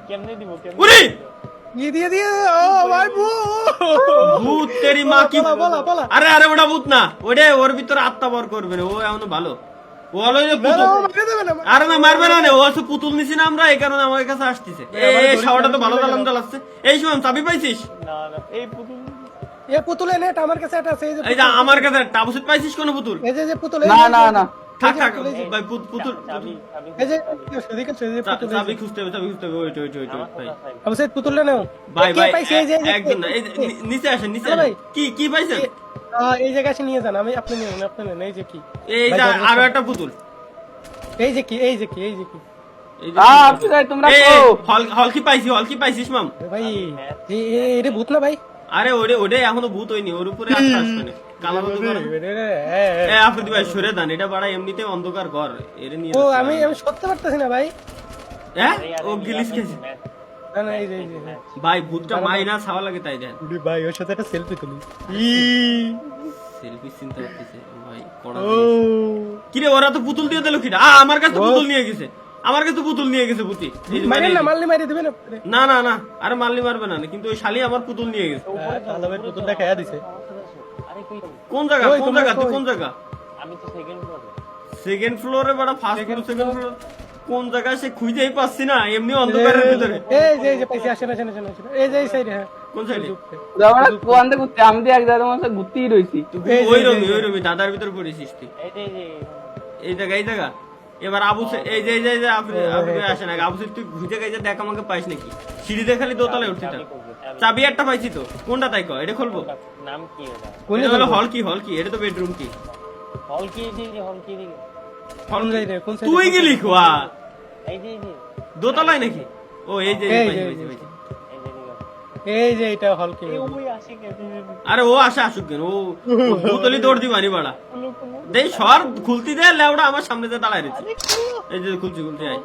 কেমনে দিব উরি দিয়ে ও ভাই ভূত তেরি মা কি বলা আরে আরে ওটা ভূত না ওরে ওর ভিতরে আত্মা বর করবে না ও এমন ভালো ও হলো যে পুতুল আরে না মারবে না ও আছে পুতুল নিছি না আমরা এই কারণে আমার কাছে আসতেছে এই শাওয়াটা তো ভালো দালাম চালাচ্ছে এই শুন চাবি পাইছিস না না এই পুতুল এ পুতুলে নেট আমার কাছে একটা আছে এই যে আমার কাছে টাবুসিত পাইছিস কোন পুতুল এই যে পুতুল না থাক থাক ভাই পুতুল চাবি এই যে সেদিকে পুতুল চাবি খুঁজতে হবে ওই ভাই আমি সেই পুতুলটা নাও ভাই কে পাইছে এই যে একদম না এই নিচে আসেন ভাই। কি পাইছেন এই জায়গায় এসে নিয়ে যান আমি আপনি নেন এই যে কি এই যে আরো একটা পুতুল এই যে কি এই যে তোমরা হল কি পাইছিস মাম ভাই এটা ভূত না ভাই আরে ওরে এখনো ভূত হয়নি ওর উপরে আস্থা আসবে না কালা মতো আফ্রিদি ভাই সরে দান এটা বাড়া এমনিতে অন্ধকার ঘর এর নিয়ে ও আমি সরতে পারতেছি না ভাই হ্যাঁ ও গিলিস খেয়েছে না এই যে ভাই ভূতটা মাইনা ছাওয়া লাগে তাই দেন ভাই ওর সাথে একটা সেলফি তুলি সেলফি চিন্তা করতেছে ভাই পড়া কি রে ওরা তো পুতুল দিয়ে দিল কিটা আমার কাছে পুতুল নিয়ে গেছে পুতি মারলি দিবেন না আরে মারলি মারবে না কিন্তু ওই শালি আমার পুতুল নিয়ে গেছে পুতুলটা খাইয়া দিছে আরে কই কোন জায়গা তুই কোন জায়গা আমি তো সেকেন্ড ফ্লোরে বড় ফার্স্ট ফ্লোর সেকেন্ড ফ্লোর কোন জায়গা সে খুঁজেই পাচ্ছি না এমনি অন্ধকারের ভিতরে এই যে পাইছি আসেন এই যে এই সাইডে হ্যাঁ কোন সাইডে আমরা কোয়ান্তে ঘুরতে আমি তো এক জায়গায় মধ্যে ঘুরতেই রইছি ওই রমি দাদার ভিতরে পড়েছিস তুই এই জায়গা এবার আবু এই যে আপনি আসেন আগে আবু তুই ঘুরে গেছে দেখ আমাকে পাইস নাকি সিঁড়িতে খালি দোতলায় উঠছি চাবি একটা পাইছি তো কোনটা তাই কো এটা খুলবো নাম কি এটা হলো হল কি এটা তো বেডরুম কি হল কি কোন সাইডে তুই গেলি খোয়া এই যে দোতলায় নাকি ও এই যে এই যে এটা হল কি ওই আসে কে আরে ও আসুক কেন ও বোতলি দৌড় দিবানি বাড়া দেই সর খুলতি দে লেওড়া আমার সামনে দাঁড়ায় রয়েছে এই যে খুলছি আয়